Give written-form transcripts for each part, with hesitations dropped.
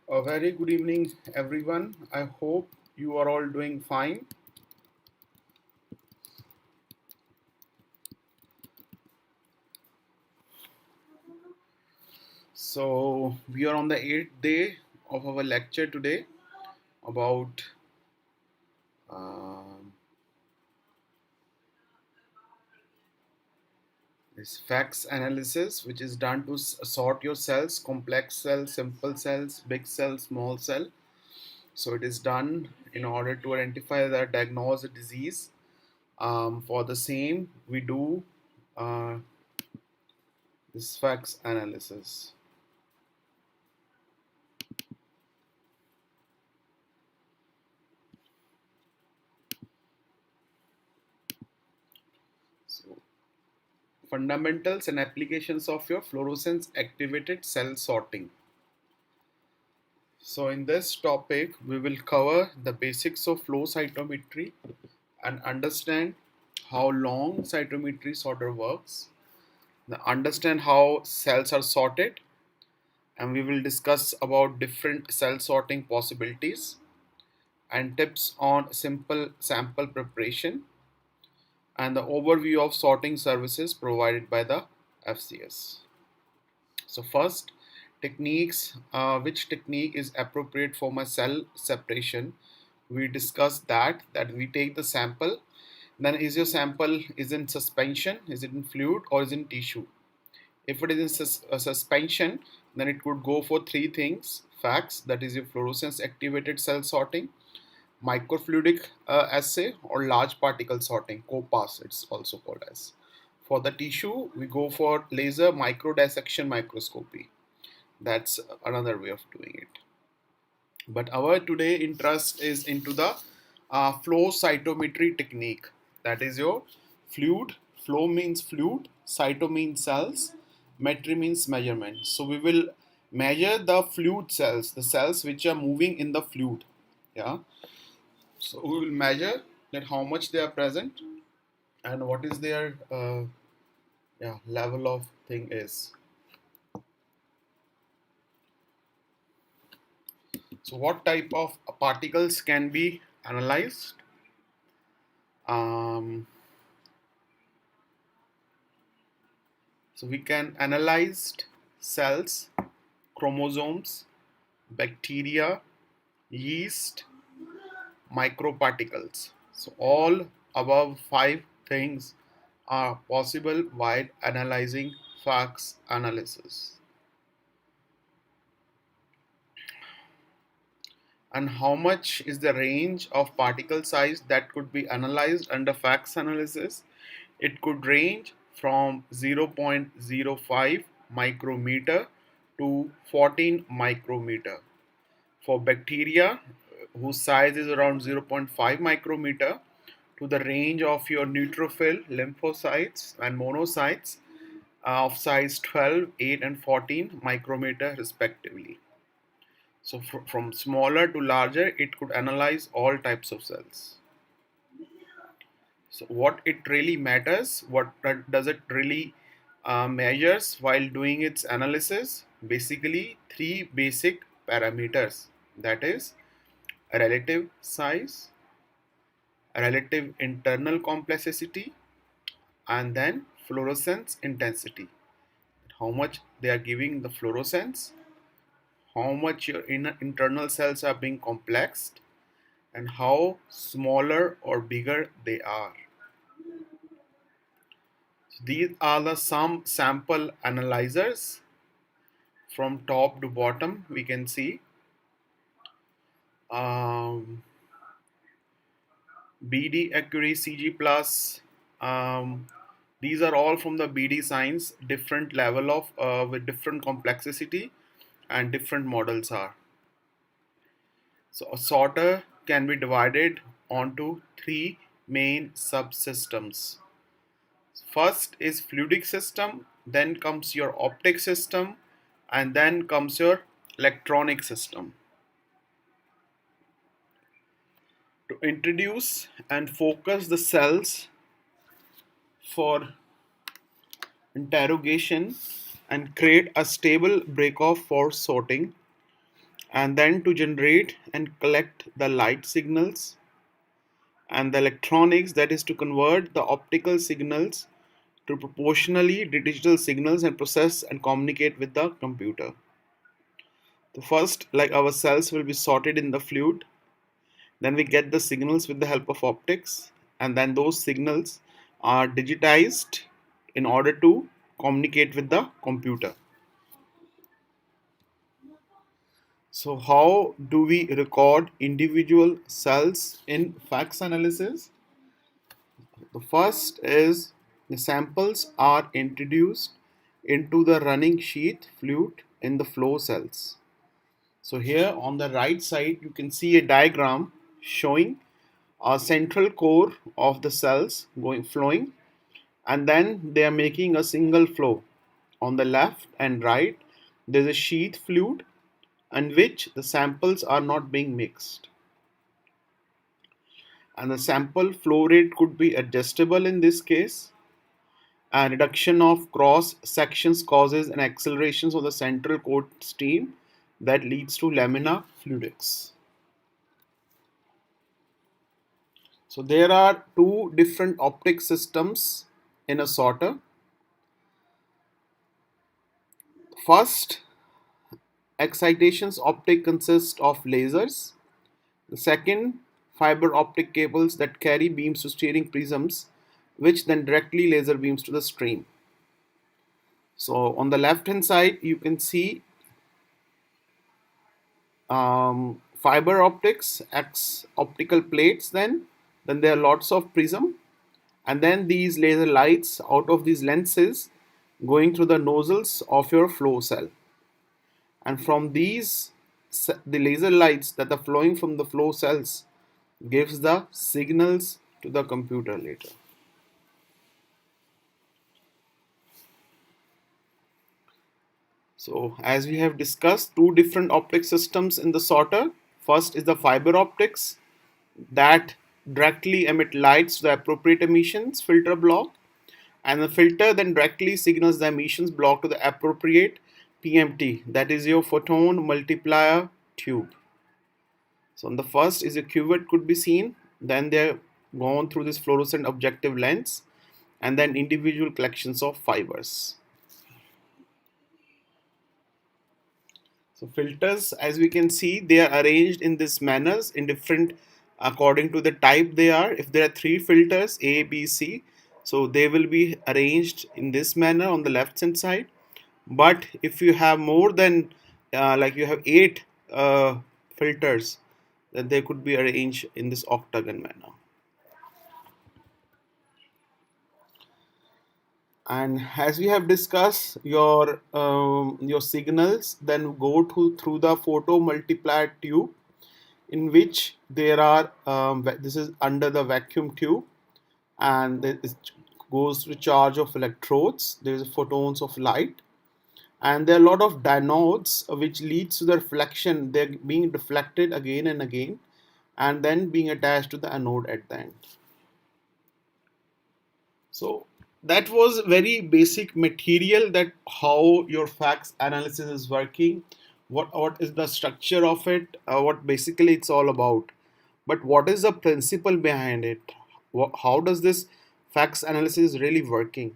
A very good evening, everyone. I hope you are all doing fine. So, we are on the 8th day of our lecture today about um this facts analysis, which is done to sort your cells, complex cells, simple cells, big cell, small cell. So, it is done in order to identify the diagnose a disease. For the same, we do uh, this facts analysis. So, fundamentals and applications of your fluorescence activated cell sorting. So, in this topic, we will cover the basics of flow cytometry and understand how long cytometry sorter works, understand how cells are sorted, and we will discuss about different cell sorting possibilities and tips on simple sample preparation and the overview of sorting services provided by the FCS. So first, techniques, which technique is appropriate for my cell separation? We discuss that we take the sample. Then is your sample is in suspension, is it in fluid or is in tissue? If it is in suspension, then it could go for three things: facts, that is your fluorescence activated cell sorting, microfluidic assay, or large particle sorting, COPAS it's also called as. For the tissue, we go for laser microdissection microscopy. That's another way of doing it. But our today interest is into the flow cytometry technique. That is your fluid. Flow means fluid. Cyto means cells. Metry means measurement. So we will measure the fluid cells, the cells which are moving in the fluid. Yeah. So we will measure that how much they are present and what is their level of thing is. So what type of particles can be analyzed? Um, so we can analyze cells, chromosomes, bacteria, yeast, microparticles. So all above five things are possible while analyzing fax analysis. And how much is the range of particle size that could be analyzed under fax analysis? It could range from 0.05 micrometer to 14 micrometer. For bacteria, whose size is around 0.5 micrometer, to the range of your neutrophil, lymphocytes, and monocytes of size 12, 8, and 14 micrometer respectively. So from smaller to larger, it could analyze all types of cells. So what it really matters, what does it really measures while doing its analysis? Basically, three basic parameters. That is relative size, relative internal complexity, and then fluorescence intensity. How much they are giving the fluorescence, how much your internal cells are being complexed, and how smaller or bigger they are. So these are the some sample analyzers from top to bottom. We can see BD accuracy CG plus. These are all from the BD science, different level of with different complexity and different models are. So a sorter can be divided onto three main subsystems. First is fluidic system, then comes your optic system, and then comes your electronic system. To introduce and focus the cells for interrogation and create a stable break-off for sorting, and then to generate and collect the light signals, and the electronics, that is to convert the optical signals to proportionally digital signals and process and communicate with the computer. The first, like our cells will be sorted in the fluid, then we get the signals with the help of optics, and then those signals are digitized in order to communicate with the computer. So how do we record individual cells in fax analysis? The first is the samples are introduced into the running sheath fluid in the flow cells. So here on the right side you can see a diagram showing a central core of the cells going flowing, and then they are making a single flow. On the left and right there is a sheath fluid in which the samples are not being mixed, and the sample flow rate could be adjustable in this case. A reduction of cross sections causes an acceleration of the central core stream that leads to laminar fluidics. So there are two different optic systems in a sorter. First, excitations optic consists of lasers. The second, fiber optic cables that carry beams to steering prisms, which then directly laser beams to the stream. So on the left hand side you can see fiber optics, X optical plates, then there are lots of prism, and then these laser lights out of these lenses going through the nozzles of your flow cell, and from these the laser lights that are flowing from the flow cells gives the signals to the computer later. So as we have discussed, two different optic systems in the sorter. First is the fiber optics that directly emit lights to the appropriate emissions filter block, and the filter then directly signals the emissions block to the appropriate PMT, that is your photon multiplier tube. So on the first is a cuvette could be seen, then they're gone through this fluorescent objective lens, and then individual collections of fibers. So filters, as we can see, they are arranged in this manners in different according to the type they are. If there are three filters A, B, C, So they will be arranged in this manner on the left hand side. But if you have more than like you have 8 filters, then they could be arranged in this octagon manner. And as we have discussed, your signals then go to through the photo multiplier tube, in which there are this is under the vacuum tube, and it goes to charge of electrodes. There is photons of light, and there are a lot of diodes which leads to the reflection. They're being deflected again and again, and then being attached to the anode at the end. So that was very basic material, that how your facts analysis is working, what is the structure of it, what basically it's all about. But what is the principle behind it? How does this facts analysis really working?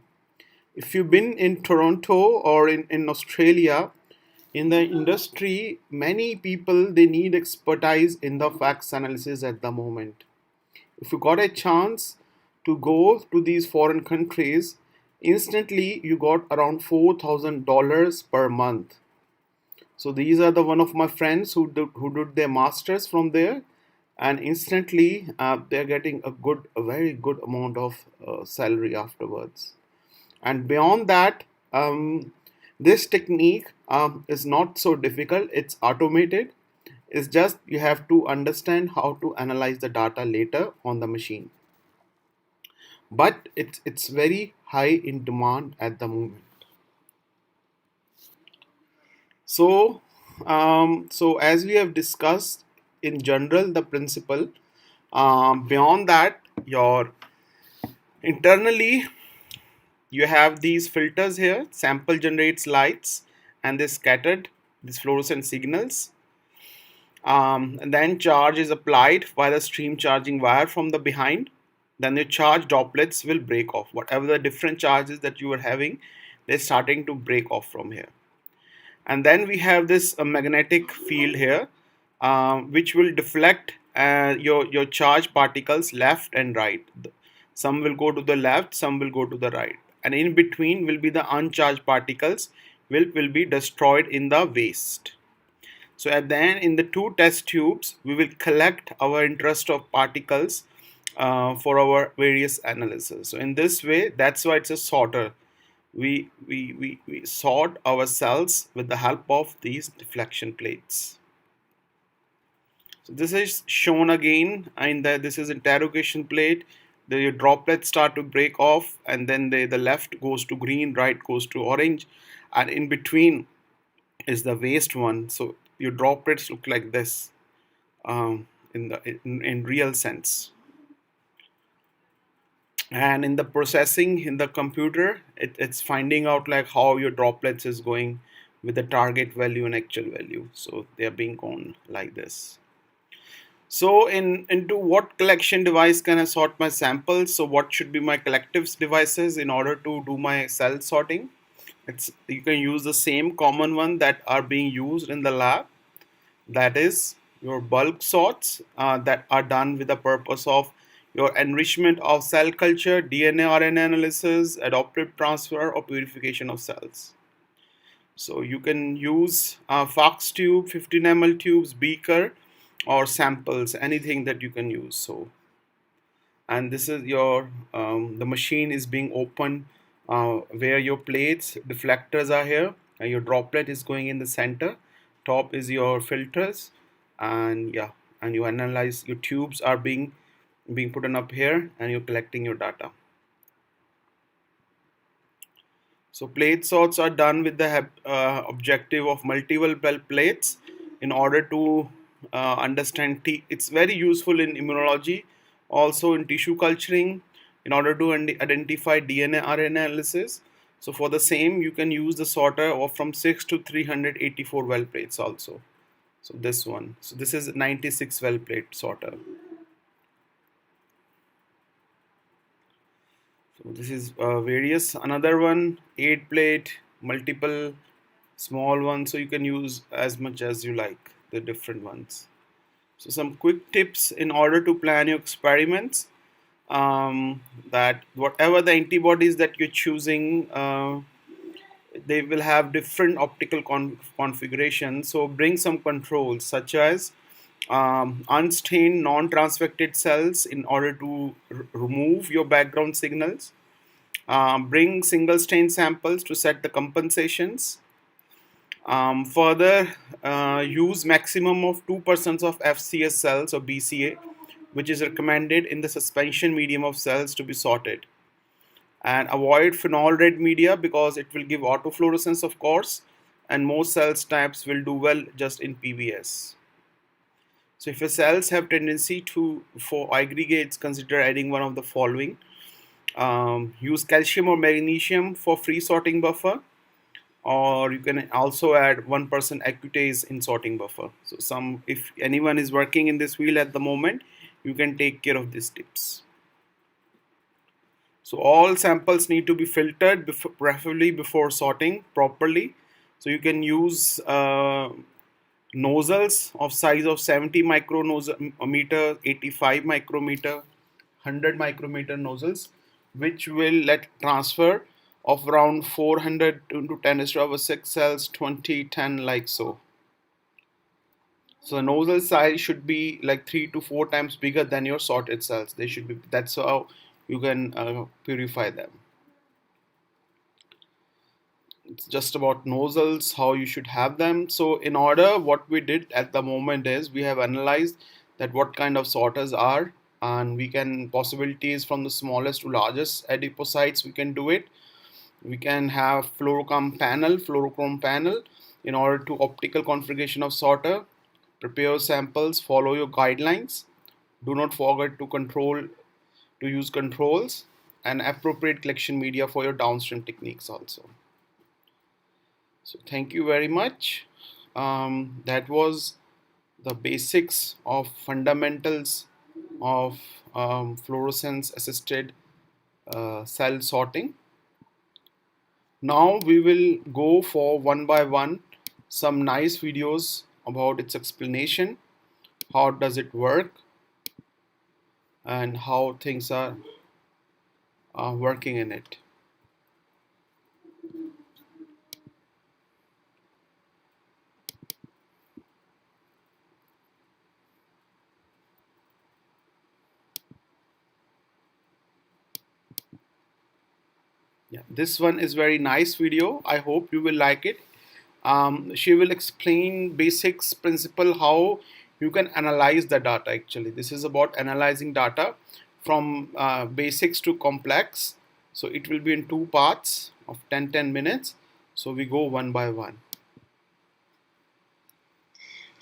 If you've been in Toronto or in Australia, in the industry, many people they need expertise in the facts analysis at the moment. If you got a chance to go to these foreign countries, instantly you got around $4,000 per month. So these are the one of my friends who did their masters from there, and instantly they're getting a very good amount of salary afterwards. And beyond that, this technique is not so difficult. It's automated. It's just you have to understand how to analyze the data later on the machine. But it's very high in demand at the moment. So as we have discussed in general the principle, beyond that, your internally you have these filters here. Sample generates lights, and they scattered these fluorescent signals. And then charge is applied by the stream charging wire from the behind. Then the charge droplets will break off. Whatever the different charges that you are having, they're starting to break off from here. And then we have this magnetic field here, which will deflect your charged particles left and right. Some will go to the left, some will go to the right, and in between will be the uncharged particles will be destroyed in the waste. So at the end, in the two test tubes, we will collect our interest of particles for our various analysis. So in this way, that's why it's a sorter. We sort our cells with the help of these deflection plates. So this is shown again, and this is interrogation plate. The droplets start to break off, and then the left goes to green, right goes to orange, and in between is the waste one. So your droplets look like this in real sense. And in the processing in the computer, it's finding out like how your droplets is going with the target value and actual value. So they are being gone like this. So into what collection device can I sort my samples? So what should be my collective devices in order to do my cell sorting? You can use the same common one that are being used in the lab. That is your bulk sorts that are done with the purpose of your enrichment of cell culture, DNA, RNA analysis, adaptive transfer, or purification of cells. So you can use Fox tube, 15 ml tubes, beaker, or samples, anything that you can use. So, and this is your the machine is being opened where your plates, deflectors are here, and your droplet is going in the center. Top is your filters, and yeah, and you analyze your tubes are being put on up here, and you're collecting your data. So plate sorts are done with the objective of multiple well plates in order to understand it's very useful in immunology, also in tissue culturing, in order to identify DNA RNA analysis. So for the same, you can use the sorter of from 6 to 384 well plates also. So this one. So this is 96 well plate sorter. So this is various. Another one, 8 plate, multiple small ones. So you can use as much as you like the different ones. So some quick tips in order to plan your experiments. that whatever the antibodies that you're choosing, they will have different optical configurations. So bring some controls such as unstained non-transfected cells in order to remove your background signals. Bring single stain samples to set the compensations. Further, use maximum of 2% of FCS cells or BCA, which is recommended in the suspension medium of cells to be sorted. And avoid phenol red media because it will give autofluorescence, of course, and most cells types will do well just in PBS. So if your cells have tendency to for aggregates, consider adding one of the following. Use calcium or magnesium for free sorting buffer, or you can also add 1% acutase in sorting buffer. So if anyone is working in this field at the moment, you can take care of these tips. So all samples need to be filtered preferably before sorting properly. So you can use nozzles of size of 70 micrometer, 85 micrometer, 100 micrometer nozzles, which will let transfer of around 400 into 10 raised to power 6 cells, 20, 10, like so. So the nozzle size should be like 3 to 4 times bigger than your sorted cells. They should be. That's how you can purify them. It's just about nozzles, how you should have them. So in order, what we did at the moment is we have analyzed that what kind of sorters are, and we can possibilities from the smallest to largest adipocytes we can do it. We can have fluorochrome panel in order to optical configuration of sorter. Prepare samples, follow your guidelines. Do not forget to use controls and appropriate collection media for your downstream techniques also. So thank you very much. That was the basics of fundamentals of fluorescence assisted cell sorting. Now we will go for one by one some nice videos about its explanation, how does it work, and how things are working in it. Yeah, this one is very nice video. I hope you will like it. She will explain basics principle how you can analyze the data. Actually, this is about analyzing data from basics to complex. So it will be in two parts of 10 minutes. So we go one by one.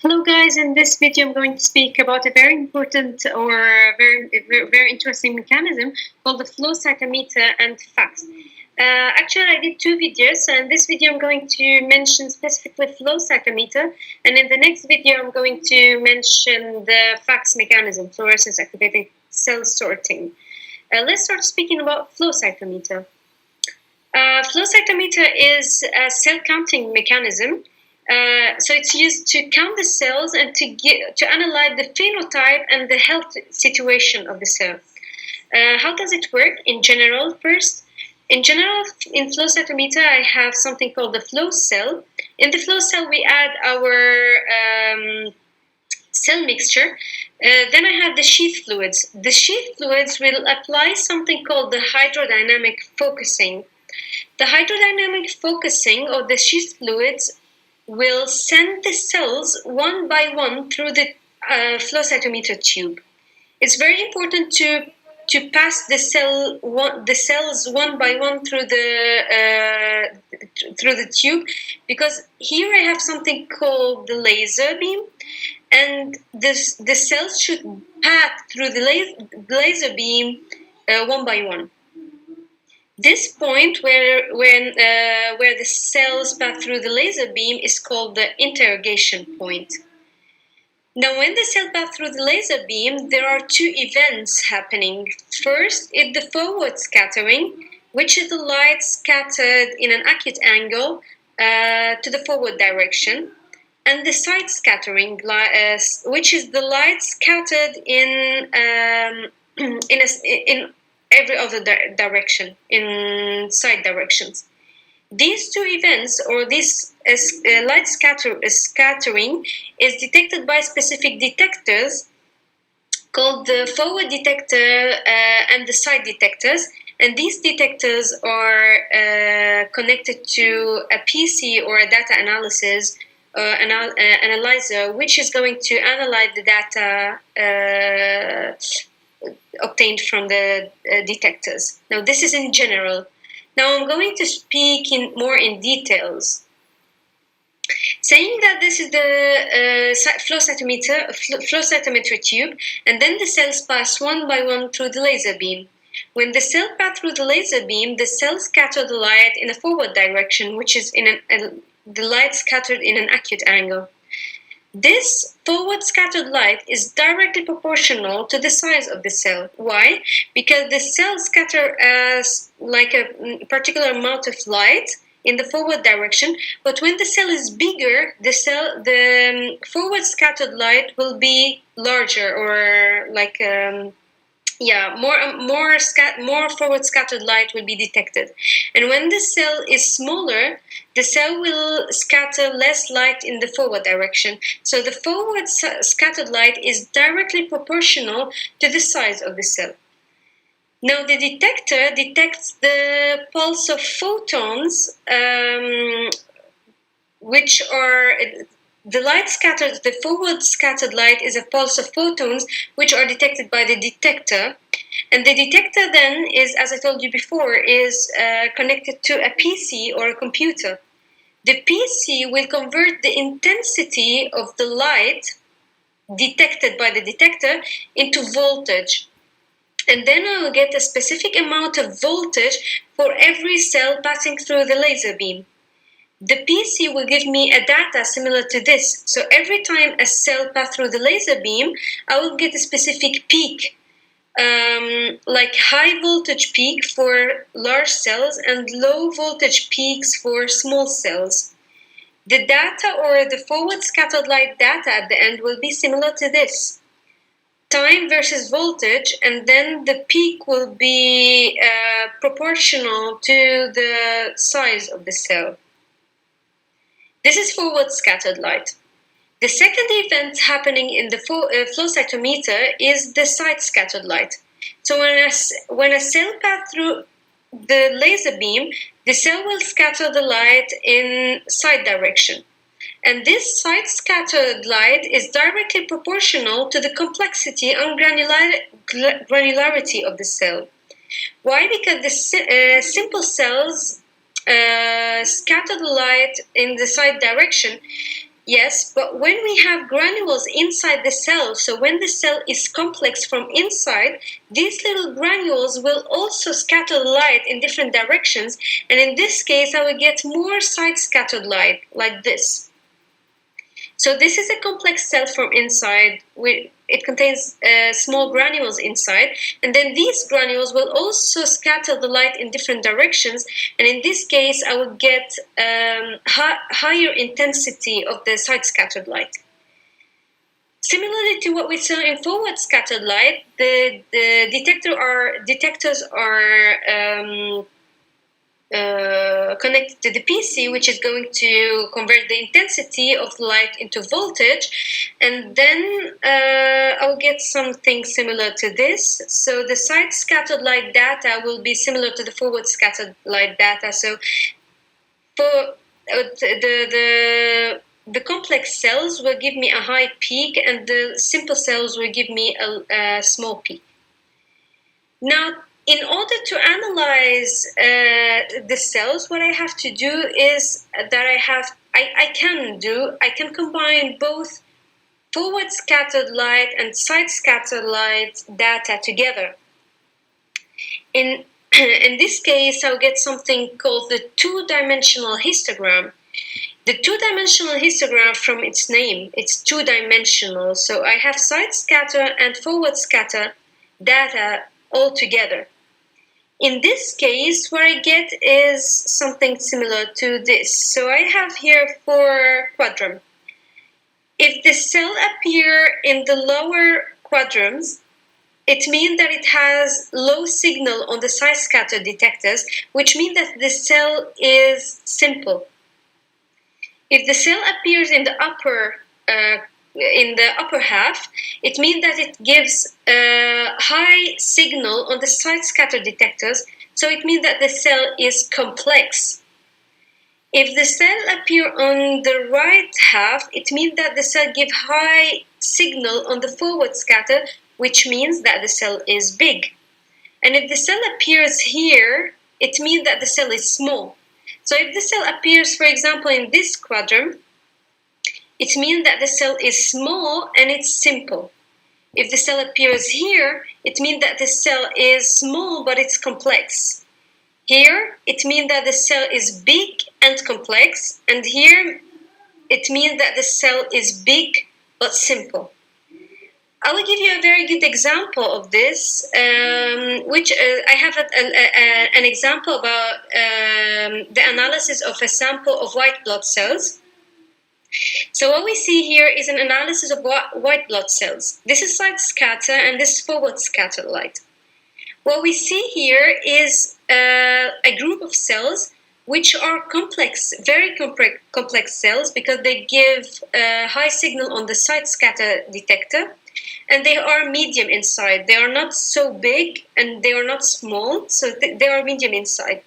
Hello guys, in this video I'm going to speak about a very important or very interesting mechanism called the flow cytometer and FACS. Actually, I did two videos, so in this video I'm going to mention specifically flow cytometer, and in the next video I'm going to mention the FACS mechanism, fluorescence activating cell sorting. Let's start speaking about flow cytometer. Flow cytometer is a cell counting mechanism. So it's used to count the cells and to analyze the phenotype and the health situation of the cell. How does it work in general? First, in general, in flow cytometer, I have something called the flow cell. In the flow cell, we add our cell mixture. Then I have the sheath fluids. The sheath fluids will apply something called the hydrodynamic focusing. The hydrodynamic focusing of the sheath fluids will send the cells one by one through the flow cytometer tube. It's very important to pass the cells one by one through the tube, because here I have something called the laser beam, and the cells should pass through the laser beam one by one. This point where the cells pass through the laser beam is called the interrogation point. Now, when the cell pass through the laser beam, there are two events happening. First is the forward scattering, which is the light scattered in an acute angle to the forward direction, and the side scattering, which is the light scattered in in every other direction, in side directions. These two events, or this light scattering, is detected by specific detectors called the forward detector and the side detectors. And these detectors are connected to a PC, or a data analysis analyzer, which is going to analyze the data obtained from the detectors. Now, this is in general. Now, I'm going to speak more in details. Saying that this is the flow cytometer tube, and then the cells pass one by one through the laser beam. When the cell pass through the laser beam, the cells scatter the light in a forward direction, which is the light scattered in an acute angle. This forward scattered light is directly proportional to the size of the cell. Why? Because the cells scatter as like a particular amount of light in the forward direction, but when the cell is bigger, the forward scattered light will be larger, or like more forward scattered light will be detected. And when the cell is smaller, the cell will scatter less light in the forward direction. So the forward scattered light is directly proportional to the size of the cell. Now, the detector detects the pulse of photons, which are the forward scattered light is a pulse of photons, which are detected by the detector. And the detector then is, as I told you before, is connected to a PC, or a computer. The PC will convert the intensity of the light detected by the detector into voltage. And then I will get a specific amount of voltage for every cell passing through the laser beam. The PC will give me a data similar to this. So every time a cell passes through the laser beam, I will get a specific peak, like high voltage peak for large cells and low voltage peaks for small cells. The data, or the forward scattered light data at the end, will be similar to this. Time versus voltage, and then the peak will be proportional to the size of the cell. This is forward scattered light. The second event happening in the flow cytometer is the side scattered light. So when a cell passes through the laser beam, the cell will scatter the light in side direction. And this side scattered light is directly proportional to the complexity and granularity of the cell. Why? Because the simple cells scatter the light in the side direction. Yes, but when we have granules inside the cell, so when the cell is complex from inside, these little granules will also scatter light in different directions. And in this case, I will get more side scattered light, like this. So this is a complex cell from inside. It contains small granules inside, and then these granules will also scatter the light in different directions. And in this case, I will get higher intensity of the side scattered light. Similarly to what we saw in forward scattered light, the detectors are connected to the PC, which is going to convert the intensity of light into voltage, and then I'll get something similar to this. So the side scattered light data will be similar to the forward scattered light data. So for the complex cells will give me a high peak, and the simple cells will give me a small peak. Now, in order to analyze the cells, what I have to do is that I can combine both forward scattered light and side scattered light data together. In this case, I'll get something called the two-dimensional histogram. The two-dimensional histogram, from its name, it's two-dimensional. So I have side scatter and forward scatter data all together. In this case, what I get is something similar to this. So I have here 4 quadrants. If the cell appear in the lower quadrants, it means that it has low signal on the side scatter detectors, which means that the cell is simple. If the cell appears in the upper half, it means that it gives high signal on the side scatter detectors, so it means that the cell is complex. If the cell appear on the right half, it means that the cell give high signal on the forward scatter, which means that the cell is big. And if the cell appears here, it means that the cell is small. So if the cell appears, for example, in this quadrant, it means that the cell is small and it's simple. If the cell appears here, it means that the cell is small but it's complex. Here, it means that the cell is big and complex, and here, it means that the cell is big but simple. I will give you a very good example of this, which I have an example about the analysis of a sample of white blood cells. So what we see here is an analysis of white blood cells. This is side scatter and this is forward scatter light. What we see here is a group of cells which are complex, very complex cells because they give high signal on the side scatter detector, and they are medium inside. They are not so big and they are not small, so they are medium inside.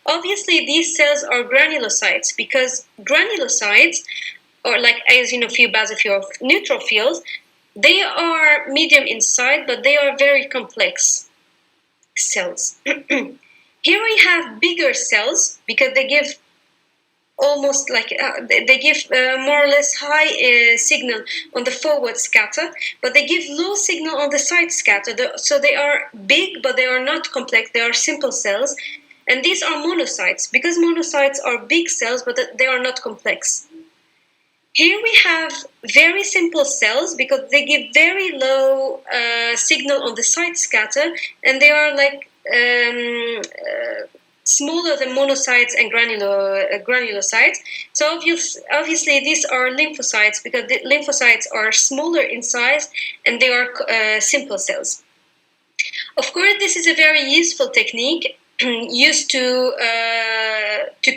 Obviously, these cells are granulocytes because granulocytes, or like eosinophil, basophil, neutrophils, they are medium inside, but they are very complex cells. Here we have bigger cells because they give almost like they give more or less high signal on the forward scatter, but they give low signal on the side scatter. So they are big, but they are not complex. They are simple cells, and these are monocytes because monocytes are big cells, but they are not complex. Here we have very simple cells because they give very low signal on the side scatter, and they are like smaller than monocytes and granulocytes. So obviously these are lymphocytes because the lymphocytes are smaller in size and they are simple cells. Of course, this is a very useful technique used to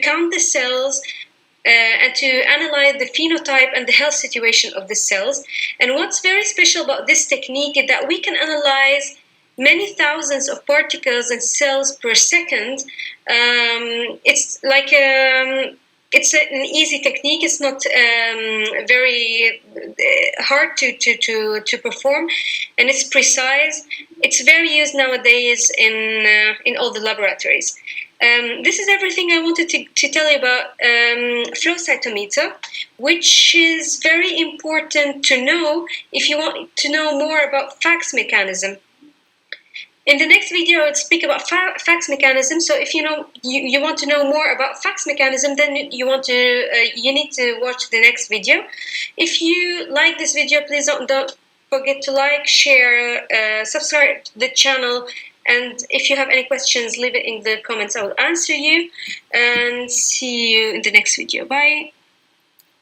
count the cells and to analyze the phenotype and the health situation of the cells. And what's very special about this technique is that we can analyze many thousands of particles and cells per second. It's like it's an easy technique. It's not very hard to perform, and it's precise. It's very used nowadays in all the laboratories. This is everything I wanted to tell you about flow cytometer, which is very important to know if you want to know more about FACS mechanism. In the next video, I will speak about FACS mechanism. So if you want to know more about FACS mechanism, then you need to watch the next video. If you like this video, please don't forget to like, share, subscribe to the channel. And if you have any questions, leave it in the comments. I will answer you. And see you in the next video. Bye.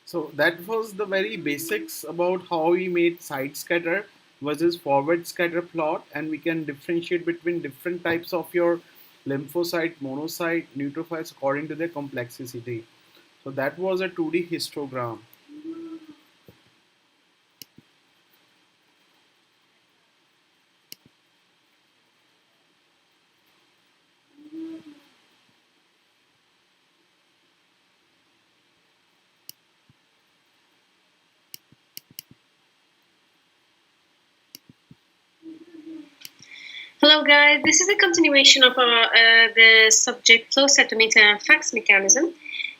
So that was the very basics about how we made side scatter versus forward scatter plot, and we can differentiate between different types of your lymphocyte, monocyte, neutrophils according to their complexity. So that was a 2D histogram. Hello guys, this is a continuation of the subject flow cytometer and FACS mechanism.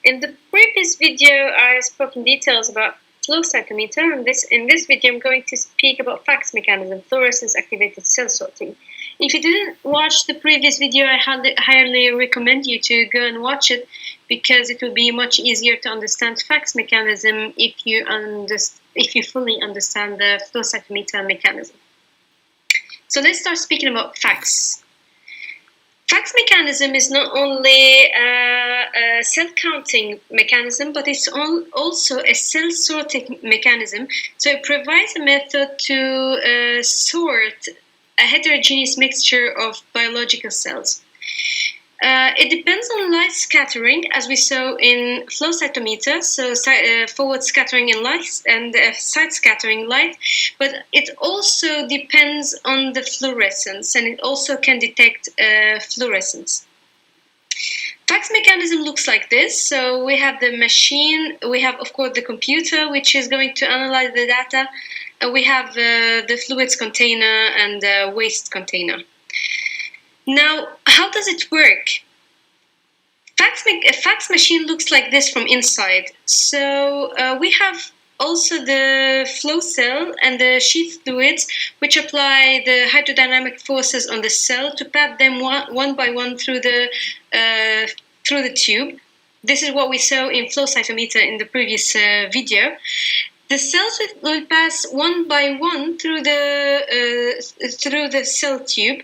In the previous video, I spoke in details about flow cytometer, and in this video I'm going to speak about FACS mechanism, fluorescence activated cell sorting. If you didn't watch the previous video, I highly recommend you to go and watch it because it will be much easier to understand FACS mechanism if you fully understand the flow cytometer mechanism. So let's start speaking about FACS. FACS mechanism is not only a cell counting mechanism, but it's also a cell sorting mechanism. So it provides a method to sort a heterogeneous mixture of biological cells. It depends on light scattering, as we saw in flow cytometer, so forward scattering in light and side scattering light, but it also depends on the fluorescence, and it also can detect fluorescence. Fax mechanism looks like this. So we have the machine, we have, of course, the computer, which is going to analyze the data, and we have the fluids container and the waste container. Now, how does it work? A fax machine looks like this from inside. So we have also the flow cell and the sheath fluids, which apply the hydrodynamic forces on the cell to pass them one by one through the tube. This is what we saw in flow cytometer in the previous video. The cells will pass one by one through the cell tube,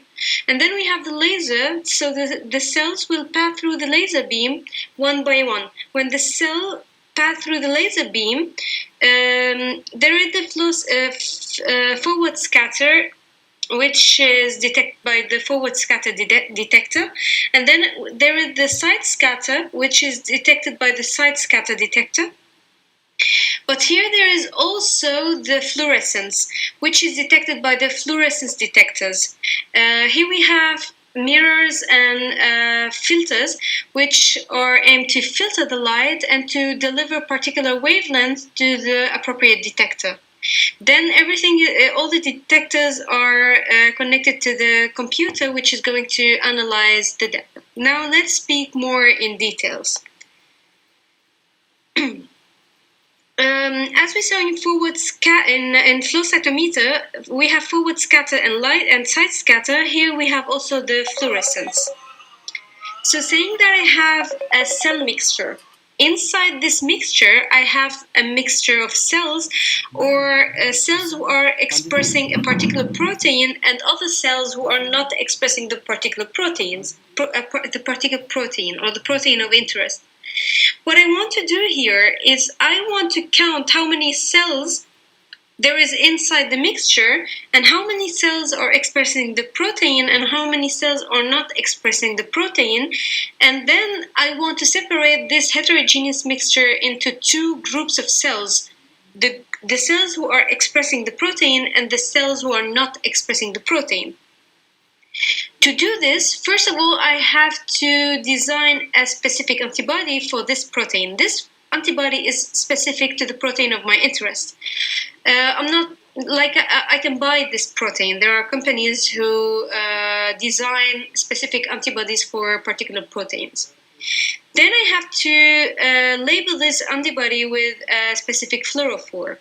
and then we have the laser. So the cells will pass through the laser beam one by one. When the cell pass through the laser beam, there is the forward scatter, which is detected by the forward scatter detector, and then there is the side scatter, which is detected by the side scatter detector. But here there is also the fluorescence, which is detected by the fluorescence detectors. Here we have mirrors and filters, which are aimed to filter the light and to deliver particular wavelengths to the appropriate detector. Then all the detectors are connected to the computer, which is going to analyze the data. Now let's speak more in details. As we saw in in flow cytometer, we have forward scatter and light and side scatter. Here we have also the fluorescence. So saying that I have a cell mixture. Inside this mixture, I have a mixture of cells, or cells who are expressing a particular protein, and other cells who are not expressing the particular proteins, the particular protein or the protein of interest. What I want to do here is I want to count how many cells there is inside the mixture and how many cells are expressing the protein and how many cells are not expressing the protein. And then I want to separate this heterogeneous mixture into two groups of cells. The cells who are expressing the protein and the cells who are not expressing the protein. To do this, first of all, I have to design a specific antibody for this protein. This antibody is specific to the protein of my interest. I'm not like I can buy this protein. There are companies who design specific antibodies for particular proteins. Then I have to label this antibody with a specific fluorophore.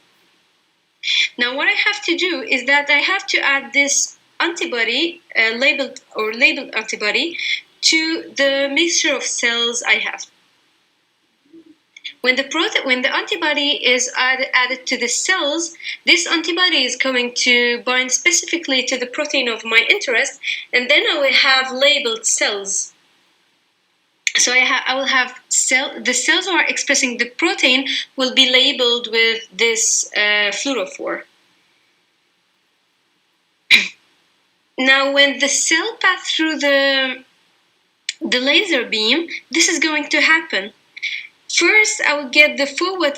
Now, what I have to do is that I have to add this antibody, labeled antibody, to the mixture of cells I have. When the antibody is added to the cells, this antibody is going to bind specifically to the protein of my interest, and then I will have labeled cells. So I will have the cells who are expressing the protein will be labeled with this fluorophore. Now, when the cell passes through the laser beam, this is going to happen. First, I will get the forward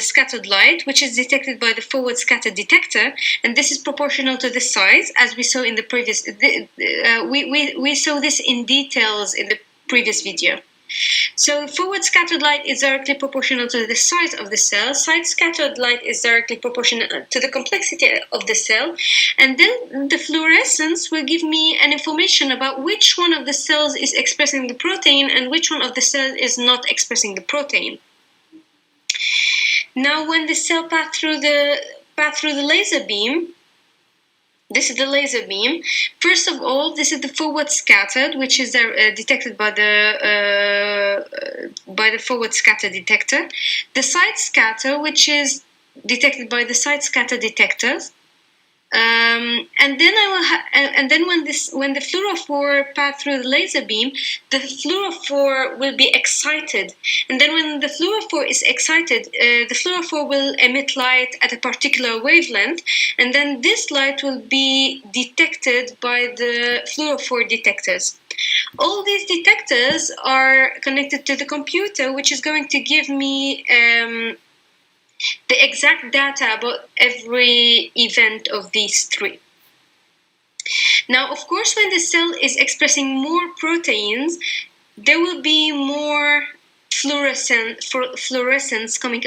scattered light, which is detected by the forward scatter detector, and this is proportional to the size, as we saw in the previous. We saw this in details in the previous video. So forward scattered light is directly proportional to the size of the cell. Side scattered light is directly proportional to the complexity of the cell. And then the fluorescence will give me an information about which one of the cells is expressing the protein and which one of the cells is not expressing the protein. Now, when the cell pass through the laser beam, this is the laser beam. First of all, this is the forward scattered, which is detected by the forward scatter detector. The side scatter, which is detected by the side scatter detectors. And then I will and then when the fluorophore pass through the laser beam, the fluorophore will be excited, and then when the fluorophore is excited, the fluorophore will emit light at a particular wavelength, and then this light will be detected by the fluorophore detectors. All these detectors are connected to the computer, which is going to give me the exact data about every event of these three. Now, of course, when the cell is expressing more proteins, there will be more fluorescence coming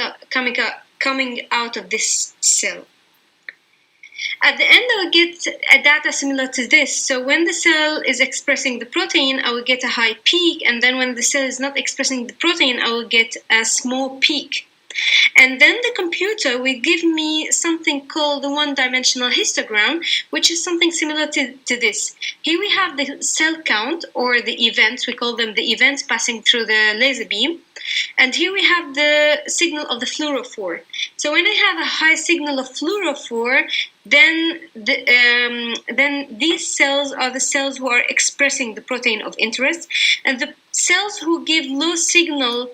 out of this cell. At the end, I will get a data similar to this. So when the cell is expressing the protein, I will get a high peak, and then when the cell is not expressing the protein, I will get a small peak. And then the computer will give me something called the one-dimensional histogram, which is something similar to this. Here we have the cell count, or the events. We call them the events passing through the laser beam. And here we have the signal of the fluorophore. So when I have a high signal of fluorophore, then these cells are the cells who are expressing the protein of interest, and the cells who give low signal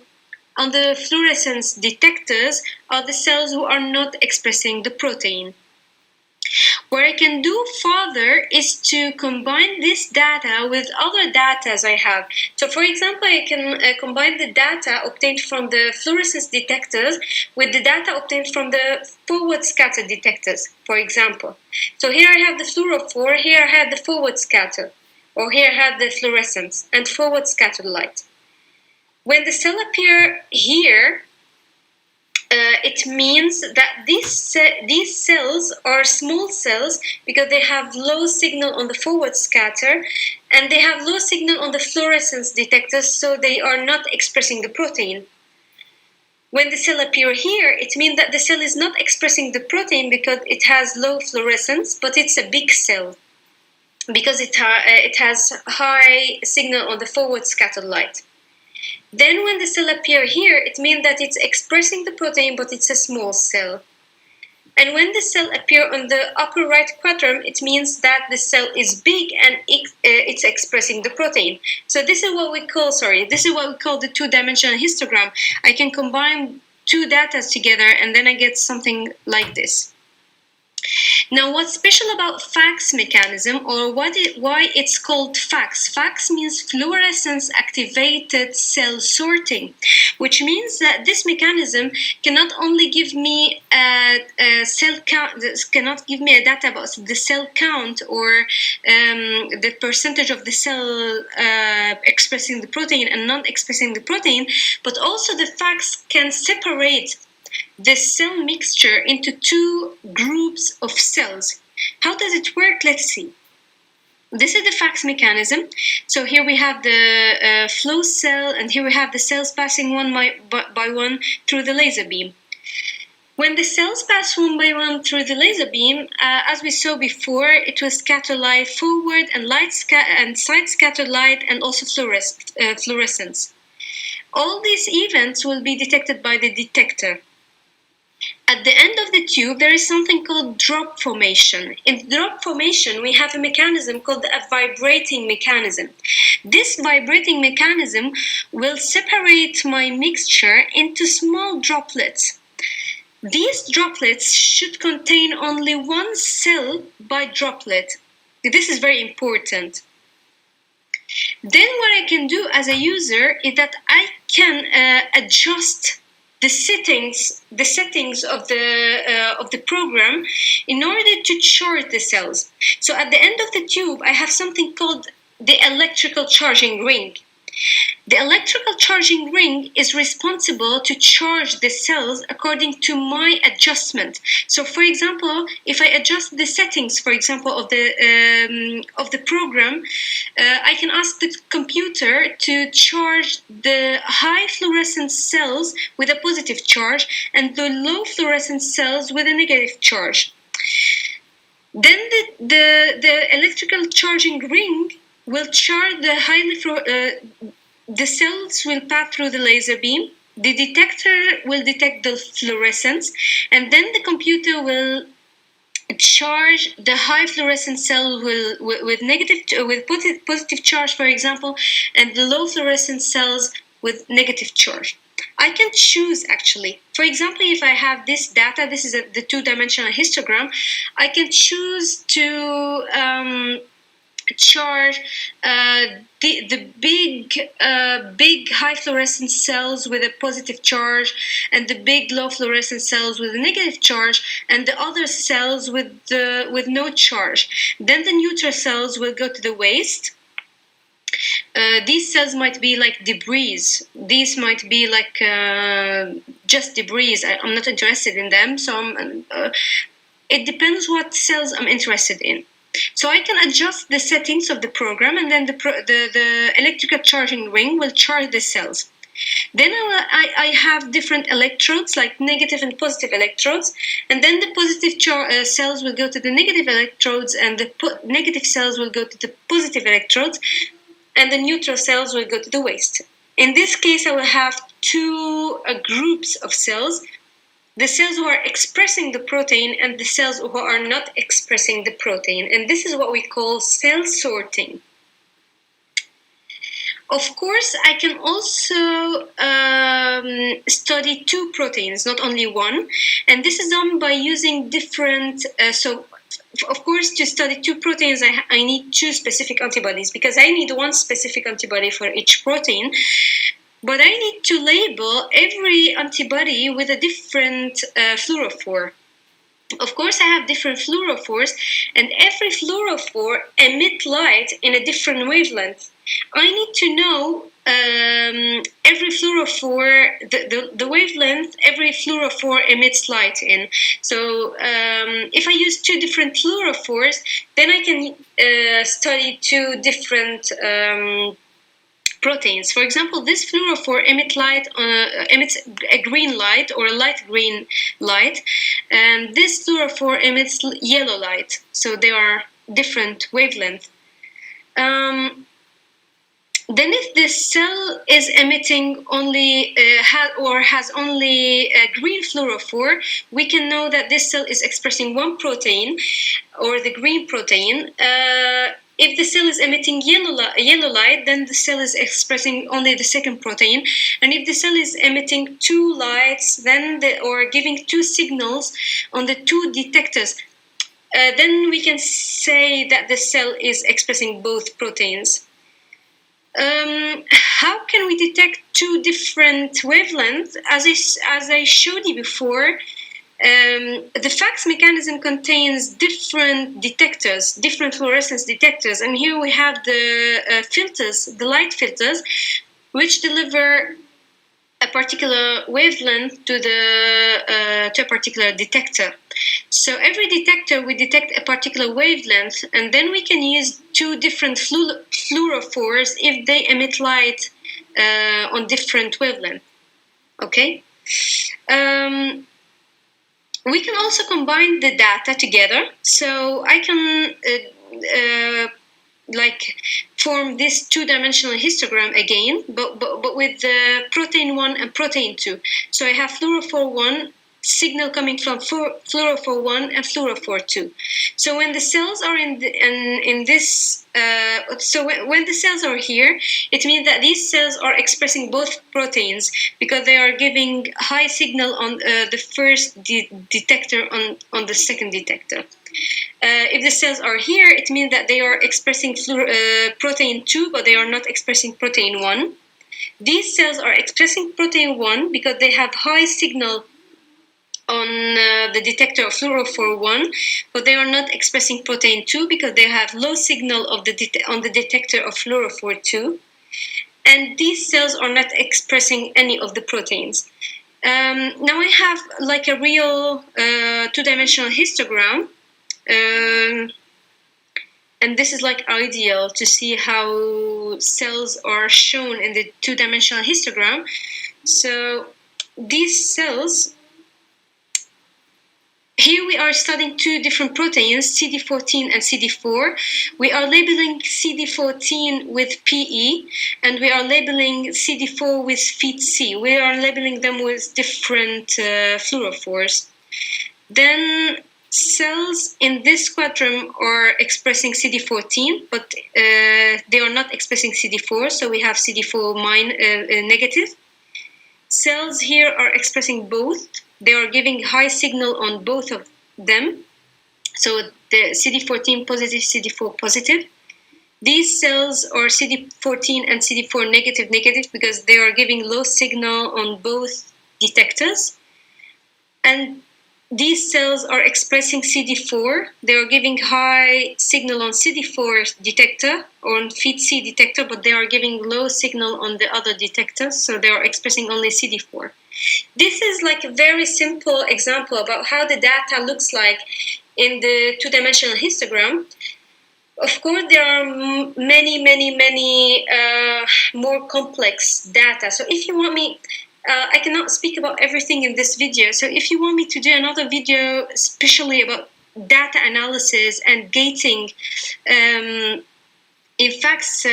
on the fluorescence detectors are the cells who are not expressing the protein. What I can do further is to combine this data with other data I have. So for example, I can combine the data obtained from the fluorescence detectors with the data obtained from the forward scatter detectors, for example. So here I have the fluorophore, here I have the forward scatter, or here I have the fluorescence and forward scattered light. When the cell appear here, it means that these cells are small cells because they have low signal on the forward scatter, and they have low signal on the fluorescence detectors, so they are not expressing the protein. When the cell appear here, it means that the cell is not expressing the protein because it has low fluorescence, but it's a big cell because it has high signal on the forward scattered light. Then when the cell appear here, it means that it's expressing the protein, but it's a small cell. And when the cell appear on the upper right quadrant, it means that the cell is big and it's expressing the protein. So this is what we call the two-dimensional histogram. I can combine two data together, and then I get something like this. Now, what's special about FACS mechanism, or why it's called FACS? FACS means fluorescence activated cell sorting, which means that this mechanism cannot only give me a cell count, cannot give me a data about the cell count or the percentage of the cell expressing the protein and not expressing the protein, but also the FACS can separate the cell mixture into two groups of cells. How does it work? Let's see. This is the FACS mechanism. So here we have the flow cell, and here we have the cells passing one by one through the laser beam. When the cells pass one by one through the laser beam, as we saw before, it will scatter light forward and side scatter light, and also fluorescence. All these events will be detected by the detector. At the end of the tube, there is something called drop formation. In drop formation, we have a mechanism called a vibrating mechanism. This vibrating mechanism will separate my mixture into small droplets. These droplets should contain only one cell by droplet. This is very important. Then what I can do as a user is that I can adjust the settings of the program in order to charge the cells. So at the end of the tube, I have something called the electrical charging ring. The electrical charging ring is responsible to charge the cells according to my adjustment. So, for example, if I adjust the settings, for example, of the program, I can ask the computer to charge the high fluorescence cells with a positive charge and the low fluorescence cells with a negative charge. Then the electrical charging ring will charge the cells will pass through the laser beam. The detector will detect the fluorescence, and then the computer will charge, the high fluorescent cell will with positive charge, for example, and the low fluorescent cells with negative charge. I can choose, actually. For example, if I have this data, this is the two-dimensional histogram, I can choose to charge the big high fluorescent cells with a positive charge, and the big low fluorescent cells with a negative charge, and the other cells with no charge. Then the neutral cells will go to the waste. These cells might be like debris. These might be like just debris. I'm not interested in them, so it depends what cells I'm interested in. So I can adjust the settings of the program, and then the electrical charging ring will charge the cells. Then I have different electrodes, like negative and positive electrodes, and then the positive cells will go to the negative electrodes, and the negative cells will go to the positive electrodes, and the neutral cells will go to the waste. In this case, I will have two groups of cells: the cells who are expressing the protein and the cells who are not expressing the protein. And this is what we call cell sorting. Of course, I can also study two proteins, not only one. And this is done by using different... of course, to study two proteins, I need two specific antibodies, because I need one specific antibody for each protein. But I need to label every antibody with a different fluorophore. Of course, I have different fluorophores, and every fluorophore emits light in a different wavelength. I need to know every fluorophore, the wavelength every fluorophore emits light in. So if I use two different fluorophores, then I can study two different proteins. For example, this fluorophore emits a green light or a light green light, and this fluorophore emits yellow light. So they are different wavelengths. Then if the cell is emitting only has only a green fluorophore, we can know that this cell is expressing one protein, or the green protein. If the cell is emitting yellow light, then the cell is expressing only the second protein. And if the cell is emitting two lights, then or giving two signals on the two detectors, then we can say that the cell is expressing both proteins. How can we detect two different wavelengths? As I showed you before, the FACS mechanism contains different detectors, different fluorescence detectors, and here we have the filters, the light filters, which deliver a particular wavelength to a particular detector. So every detector will detect a particular wavelength, and then we can use two different fluorophores if they emit light on different wavelengths. Okay. We can also combine the data together. So I can form this two-dimensional histogram again, but with the protein 1 and protein 2. So I have fluorophore 1 signal coming from fluorophore 1 and fluorophore 2. So when the cells are in this, when the cells are here, it means that these cells are expressing both proteins, because they are giving high signal on the first detector on the second detector. If the cells are here, it means that they are expressing protein 2, but they are not expressing protein 1. These cells are expressing protein 1 because they have high signal on the detector of fluorophore 1, but they are not expressing protein 2 because they have low signal on the detector of fluorophore 2. And these cells are not expressing any of the proteins. Now I have like a real two-dimensional histogram. And this is like ideal to see how cells are shown in the two-dimensional histogram. So these cells, here we are studying two different proteins, CD14 and CD4. We are labeling CD14 with PE, and we are labeling CD4 with FET-C. We are labeling them with different fluorophores. Then cells in this quadrum are expressing CD14, but they are not expressing CD4, so we have CD4 negative. Cells here are expressing both. They are giving high signal on both of them. So the CD14 positive, CD4 positive. These cells are CD14 and CD4 negative because they are giving low signal on both detectors. And these cells are expressing CD4. They are giving high signal on CD4 detector or on FET-C detector, but they are giving low signal on the other detectors, so they are expressing only CD4. This is like a very simple example about how the data looks like in the two-dimensional histogram. Of course, there are many more complex data. So if you want me, I cannot speak about everything in this video. So if you want me to do another video especially about data analysis and gating in facts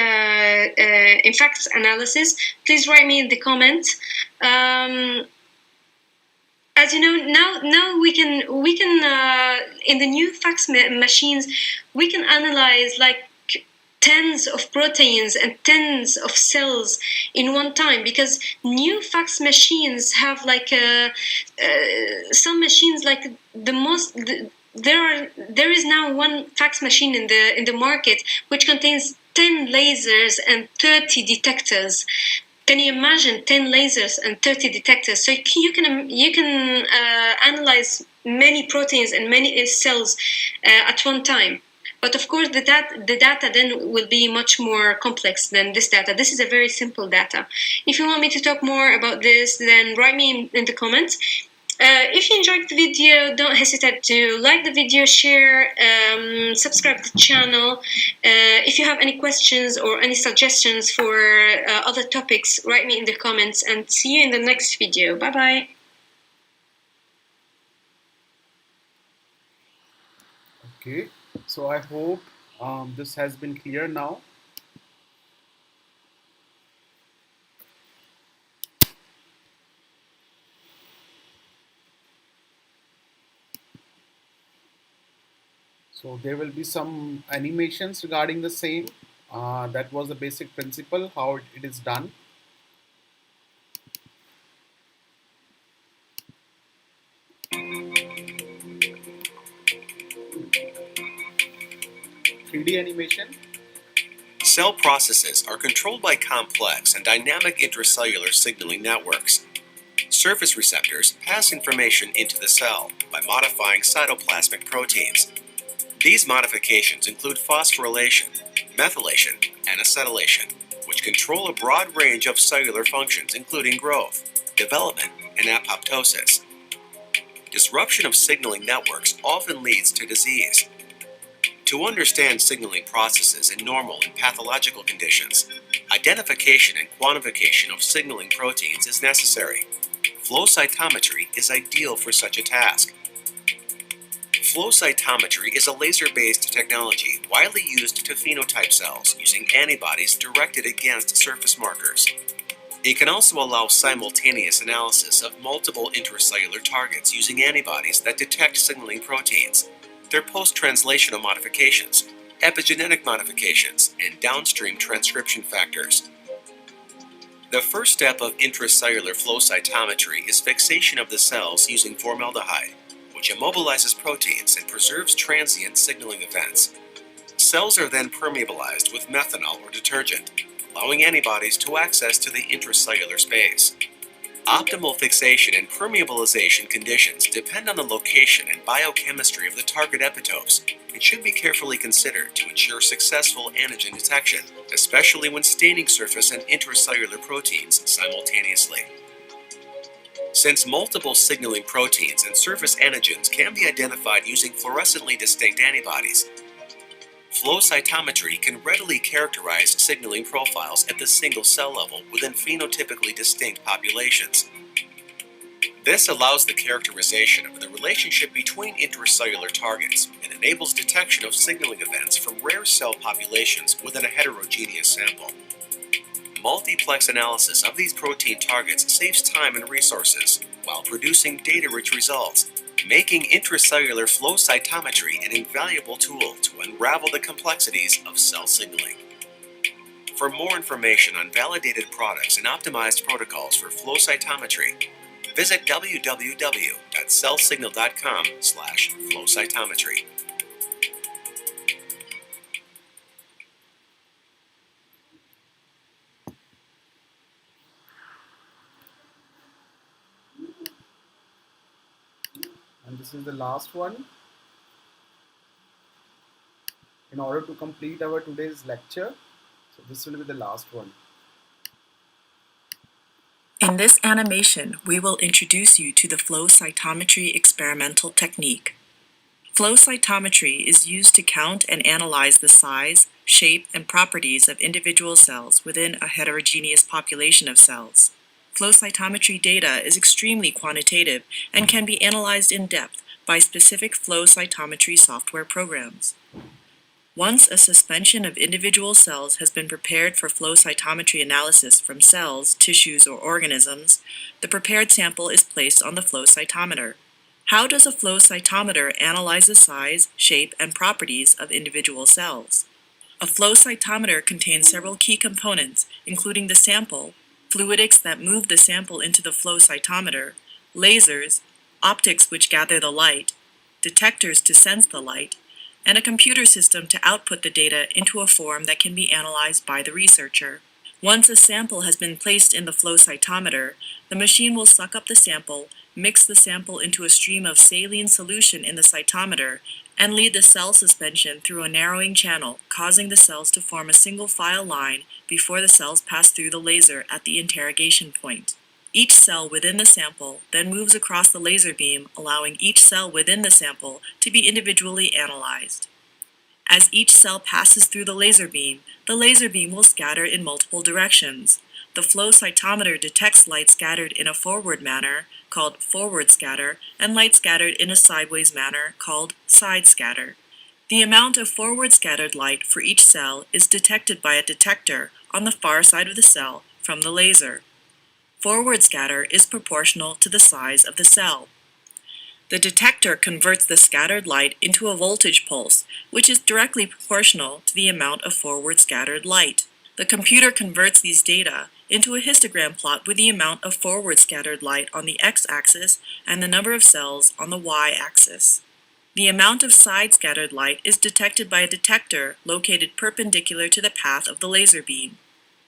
analysis, please write me in the comments. As you know, now we can in the new fax machines we can analyze like tens of proteins and tens of cells in one time, because new fax machines have like some machines like there is now one fax machine in the market which contains 10 lasers and 30 detectors. Can you imagine 10 lasers and 30 detectors? So you can analyze many proteins and many cells at one time. But of course, the data then will be much more complex than this data. This is a very simple data. If you want me to talk more about this, then write me in the comments. If you enjoyed the video, don't hesitate to like the video, share, subscribe to the channel. If you have any questions or any suggestions for other topics, write me in the comments, and see you in the next video. Bye-bye. Okay, so I hope this has been clear now. So there will be some animations regarding the same. That was the basic principle, how it is done. (3D animation). Cell processes are controlled by complex and dynamic intracellular signaling networks. Surface receptors pass information into the cell by modifying cytoplasmic proteins. These modifications include phosphorylation, methylation, and acetylation, which control a broad range of cellular functions including growth, development, and apoptosis. Disruption of signaling networks often leads to disease. To understand signaling processes in normal and pathological conditions, identification and quantification of signaling proteins is necessary. Flow cytometry is ideal for such a task. Flow cytometry is a laser-based technology widely used to phenotype cells using antibodies directed against surface markers. It can also allow simultaneous analysis of multiple intracellular targets using antibodies that detect signaling proteins, their post-translational modifications, epigenetic modifications, and downstream transcription factors. The first step of intracellular flow cytometry is fixation of the cells using formaldehyde, which immobilizes proteins and preserves transient signaling events. Cells are then permeabilized with methanol or detergent, allowing antibodies to access to the intracellular space. Optimal fixation and permeabilization conditions depend on the location and biochemistry of the target epitopes and should be carefully considered to ensure successful antigen detection, especially when staining surface and intracellular proteins simultaneously. Since multiple signaling proteins and surface antigens can be identified using fluorescently distinct antibodies, flow cytometry can readily characterize signaling profiles at the single cell level within phenotypically distinct populations. This allows the characterization of the relationship between intracellular targets and enables detection of signaling events from rare cell populations within a heterogeneous sample. Multiplex analysis of these protein targets saves time and resources while producing data-rich results. making intracellular flow cytometry an invaluable tool to unravel the complexities of cell signaling. For more information on validated products and optimized protocols for flow cytometry, visit www.cellsignal.com/flow cytometry. And this is the last one. In order to complete our today's lecture, so this will be the last one. In this animation, we will introduce you to the flow cytometry experimental technique. Flow cytometry is used to count and analyze the size, shape, and properties of individual cells within a heterogeneous population of cells. Flow cytometry data is extremely quantitative and can be analyzed in depth by specific flow cytometry software programs. Once a suspension of individual cells has been prepared for flow cytometry analysis from cells, tissues, or organisms, the prepared sample is placed on the flow cytometer. How does a flow cytometer analyze the size, shape, and properties of individual cells? A flow cytometer contains several key components, including the sample, fluidics that move the sample into the flow cytometer, lasers, optics which gather the light, detectors to sense the light, and a computer system to output the data into a form that can be analyzed by the researcher. Once a sample has been placed in the flow cytometer, the machine will suck up the sample, mix the sample into a stream of saline solution in the cytometer, and lead the cell suspension through a narrowing channel, causing the cells to form a single file line before the cells pass through the laser at the interrogation point. Each cell within the sample then moves across the laser beam, allowing each cell within the sample to be individually analyzed. As each cell passes through the laser beam will scatter in multiple directions. The flow cytometer detects light scattered in a forward manner, called forward scatter, and light scattered in a sideways manner, called side scatter. The amount of forward scattered light for each cell is detected by a detector on the far side of the cell from the laser. Forward scatter is proportional to the size of the cell. The detector converts the scattered light into a voltage pulse, which is directly proportional to the amount of forward scattered light. The computer converts these data into a histogram plot with the amount of forward scattered light on the x-axis and the number of cells on the y-axis. The amount of side scattered light is detected by a detector located perpendicular to the path of the laser beam.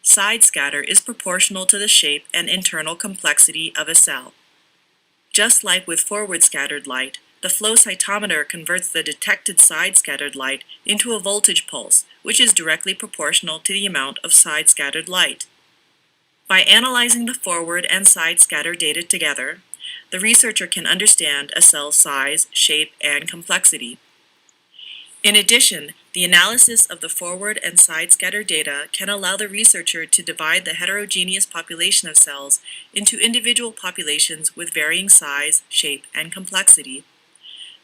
Side scatter is proportional to the shape and internal complexity of a cell. Just like with forward scattered light, the flow cytometer converts the detected side scattered light into a voltage pulse, which is directly proportional to the amount of side scattered light. By analyzing the forward and side scatter data together, the researcher can understand a cell's size, shape, and complexity. In addition, the analysis of the forward and side scatter data can allow the researcher to divide the heterogeneous population of cells into individual populations with varying size, shape, and complexity.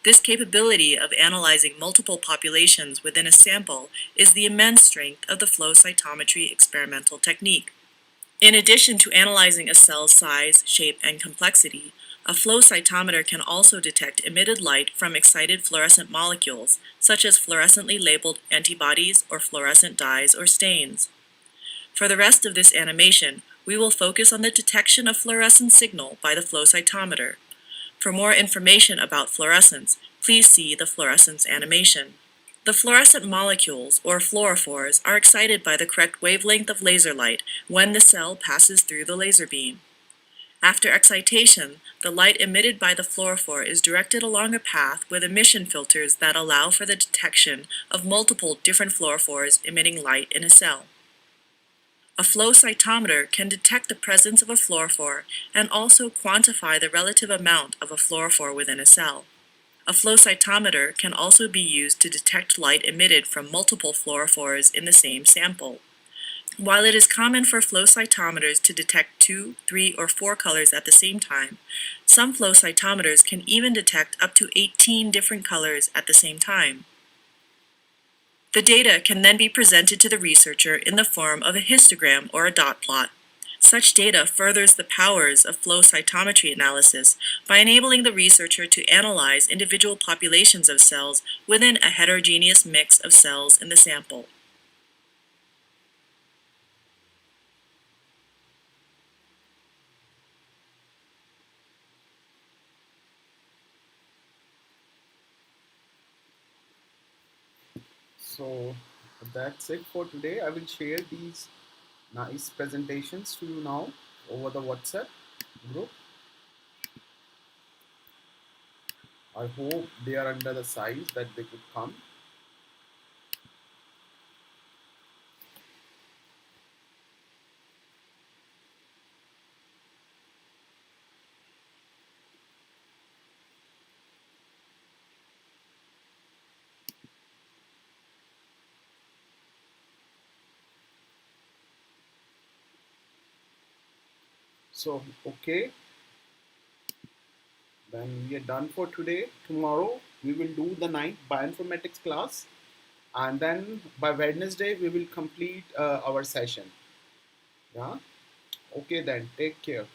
This capability of analyzing multiple populations within a sample is the immense strength of the flow cytometry experimental technique. In addition to analyzing a cell's size, shape, and complexity, a flow cytometer can also detect emitted light from excited fluorescent molecules, such as fluorescently labeled antibodies or fluorescent dyes or stains. For the rest of this animation, we will focus on the detection of fluorescent signal by the flow cytometer. For more information about fluorescence, please see the fluorescence animation. The fluorescent molecules, or fluorophores, are excited by the correct wavelength of laser light when the cell passes through the laser beam. After excitation, the light emitted by the fluorophore is directed along a path with emission filters that allow for the detection of multiple different fluorophores emitting light in a cell. A flow cytometer can detect the presence of a fluorophore and also quantify the relative amount of a fluorophore within a cell. A flow cytometer can also be used to detect light emitted from multiple fluorophores in the same sample. While it is common for flow cytometers to detect 2, 3, or 4 colors at the same time, some flow cytometers can even detect up to 18 different colors at the same time. The data can then be presented to the researcher in the form of a histogram or a dot plot. Such data furthers the powers of flow cytometry analysis by enabling the researcher to analyze individual populations of cells within a heterogeneous mix of cells in the sample. So that's it for today. I will share these nice presentations to you now over the WhatsApp group. I hope they are under the size that they could come. So, okay, then we are done for today. Tomorrow we will do the ninth bioinformatics class, and then by Wednesday we will complete our session. Yeah. Okay then. Take care.